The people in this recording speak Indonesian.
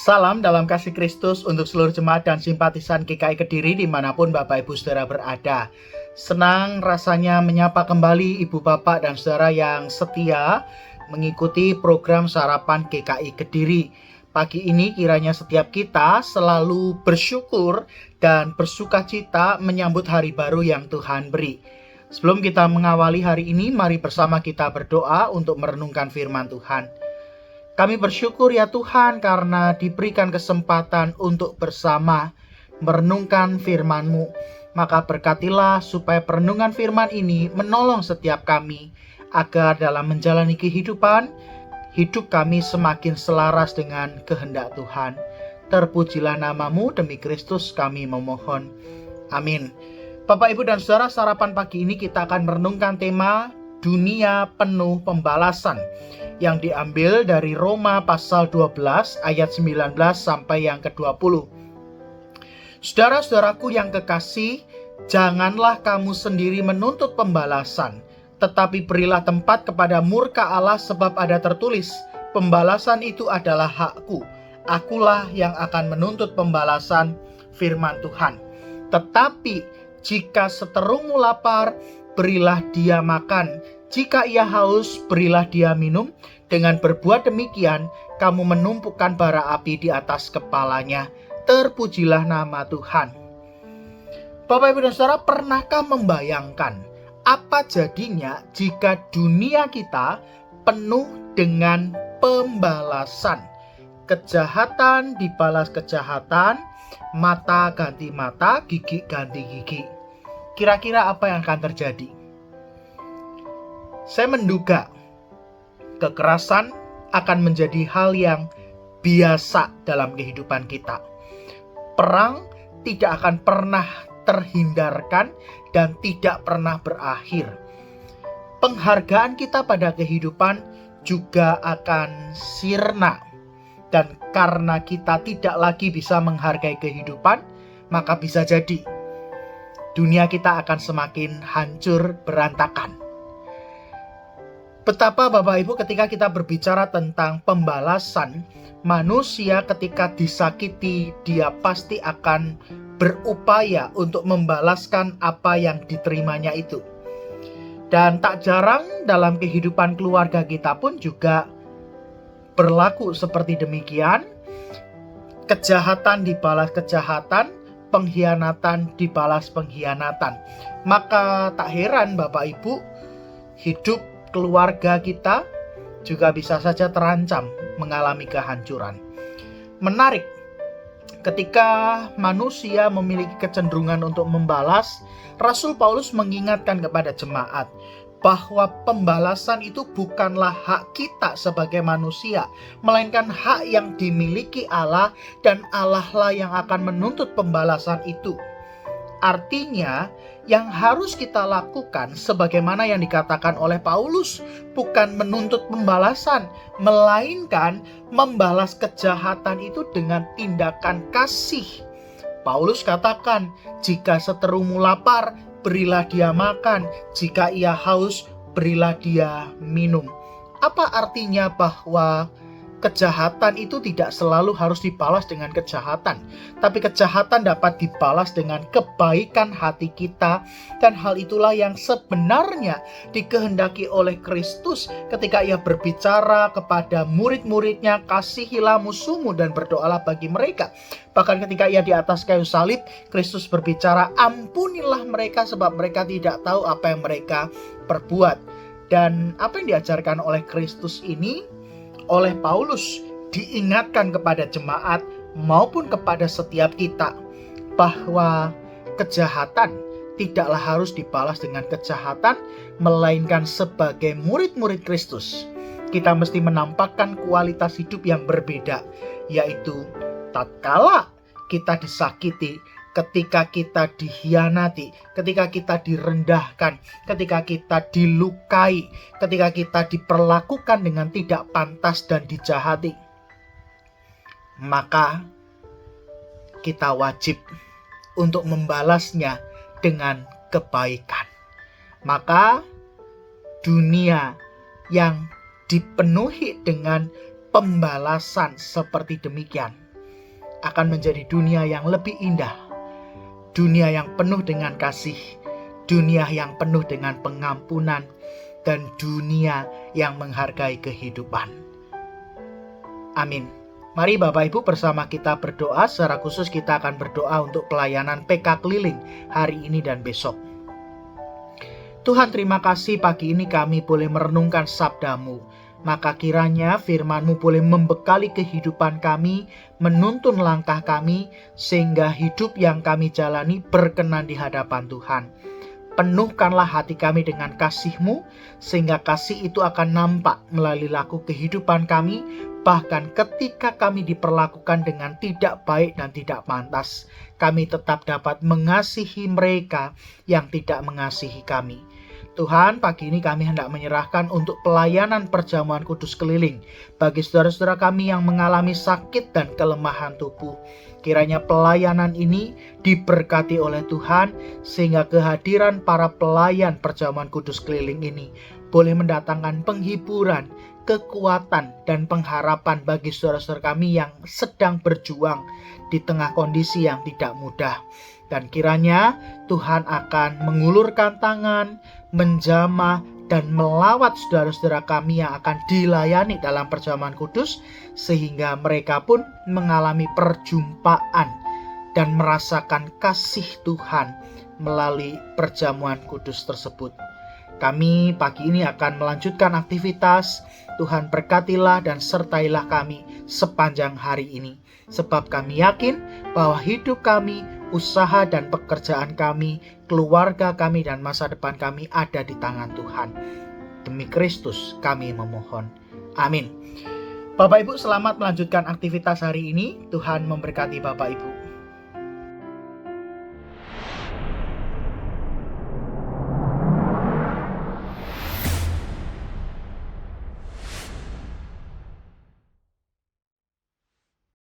Salam dalam kasih Kristus untuk seluruh jemaat dan simpatisan GKI Kediri dimanapun Bapak Ibu Saudara berada. Senang rasanya menyapa kembali Ibu Bapak dan Saudara yang setia mengikuti program Sarapan GKI Kediri. Pagi ini kiranya setiap kita selalu bersyukur dan bersukacita menyambut hari baru yang Tuhan beri. Sebelum kita mengawali hari ini, mari bersama kita berdoa untuk merenungkan firman Tuhan. Kami bersyukur ya Tuhan karena diberikan kesempatan untuk bersama merenungkan firman-Mu. Maka berkatilah supaya perenungan firman ini menolong setiap kami agar dalam menjalani kehidupan, hidup kami semakin selaras dengan kehendak Tuhan. Terpujilah nama-Mu, demi Kristus kami memohon. Amin. Bapak, Ibu, dan Saudara, sarapan pagi ini kita akan merenungkan tema dunia penuh pembalasan yang diambil dari Roma pasal 12 ayat 19 sampai yang ke-20. Saudara-saudaraku yang kekasih, janganlah kamu sendiri menuntut pembalasan, tetapi berilah tempat kepada murka Allah, sebab ada tertulis, pembalasan itu adalah hakku, akulah yang akan menuntut pembalasan, firman Tuhan. Tetapi jika seterungmu lapar, berilah dia makan. Jika ia haus, berilah dia minum. Dengan berbuat demikian, kamu menumpukan bara api di atas kepalanya. Terpujilah nama Tuhan. Bapak, Ibu, dan Saudara, pernahkah membayangkan apa jadinya jika dunia kita penuh dengan pembalasan? Kejahatan dibalas kejahatan, mata ganti mata, gigi ganti gigi. Kira-kira apa yang akan terjadi? Saya menduga kekerasan akan menjadi hal yang biasa dalam kehidupan kita. Perang tidak akan pernah terhindarkan dan tidak pernah berakhir. Penghargaan kita pada kehidupan juga akan sirna. Dan karena kita tidak lagi bisa menghargai kehidupan, maka bisa jadi dunia kita akan semakin hancur berantakan. Betapa Bapak Ibu ketika kita berbicara tentang pembalasan, manusia ketika disakiti, dia pasti akan berupaya untuk membalaskan apa yang diterimanya itu. Dan tak jarang dalam kehidupan keluarga kita pun juga berlaku seperti demikian. Kejahatan dibalas kejahatan, pengkhianatan dibalas pengkhianatan. Maka tak heran Bapak Ibu, hidup keluarga kita juga bisa saja terancam mengalami kehancuran. Menarik, ketika manusia memiliki kecenderungan untuk membalas, Rasul Paulus mengingatkan kepada jemaat bahwa pembalasan itu bukanlah hak kita sebagai manusia, melainkan hak yang dimiliki Allah, dan Allah lah yang akan menuntut pembalasan itu. Artinya, yang harus kita lakukan sebagaimana yang dikatakan oleh Paulus, bukan menuntut pembalasan, melainkan membalas kejahatan itu dengan tindakan kasih. Paulus katakan, jika seterungmu lapar, berilah dia makan. Jika ia haus, berilah dia minum. Apa artinya bahwa kejahatan itu tidak selalu harus dibalas dengan kejahatan, tapi kejahatan dapat dibalas dengan kebaikan hati kita. Dan hal itulah yang sebenarnya dikehendaki oleh Kristus ketika ia berbicara kepada murid-muridnya, kasihilah musuhmu dan berdoalah bagi mereka. Bahkan ketika ia di atas kayu salib, Kristus berbicara, ampunilah mereka sebab mereka tidak tahu apa yang mereka perbuat. Dan apa yang diajarkan oleh Kristus ini, oleh Paulus, diingatkan kepada jemaat maupun kepada setiap kita, bahwa kejahatan tidaklah harus dibalas dengan kejahatan, melainkan sebagai murid-murid Kristus, kita mesti menampakkan kualitas hidup yang berbeda, yaitu tatkala kita disakiti, ketika kita dikhianati, ketika kita direndahkan, ketika kita dilukai, ketika kita diperlakukan dengan tidak pantas dan dijahati, maka kita wajib untuk membalasnya dengan kebaikan. Maka dunia yang dipenuhi dengan pembalasan seperti demikian akan menjadi dunia yang lebih indah, dunia yang penuh dengan kasih, dunia yang penuh dengan pengampunan, dan dunia yang menghargai kehidupan. Amin. Mari Bapak Ibu bersama kita berdoa. Secara khusus kita akan berdoa untuk pelayanan PK Keliling hari ini dan besok. Tuhan, terima kasih pagi ini kami boleh merenungkan sabda-Mu. Maka kiranya firman-Mu boleh membekali kehidupan kami, menuntun langkah kami, sehingga hidup yang kami jalani berkenan di hadapan Tuhan. Penuhkanlah hati kami dengan kasih-Mu, sehingga kasih itu akan nampak melalui laku kehidupan kami, bahkan ketika kami diperlakukan dengan tidak baik dan tidak pantas, kami tetap dapat mengasihi mereka yang tidak mengasihi kami. Tuhan, pagi ini kami hendak menyerahkan untuk pelayanan perjamuan kudus keliling bagi saudara-saudara kami yang mengalami sakit dan kelemahan tubuh. Kiranya pelayanan ini diberkati oleh Tuhan, sehingga kehadiran para pelayan perjamuan kudus keliling ini boleh mendatangkan penghiburan, kekuatan, dan pengharapan bagi saudara-saudara kami yang sedang berjuang di tengah kondisi yang tidak mudah. Dan kiranya Tuhan akan mengulurkan tangan, menjamah, dan melawat saudara-saudara kami yang akan dilayani dalam perjamuan kudus, sehingga mereka pun mengalami perjumpaan dan merasakan kasih Tuhan melalui perjamuan kudus tersebut. Kami pagi ini akan melanjutkan aktivitas. Tuhan berkatilah dan sertailah kami sepanjang hari ini, sebab kami yakin bahwa hidup kami, usaha dan pekerjaan kami, keluarga kami, dan masa depan kami ada di tangan Tuhan. Demi Kristus kami memohon. Amin. Bapak Ibu, selamat melanjutkan aktivitas hari ini. Tuhan memberkati Bapak Ibu.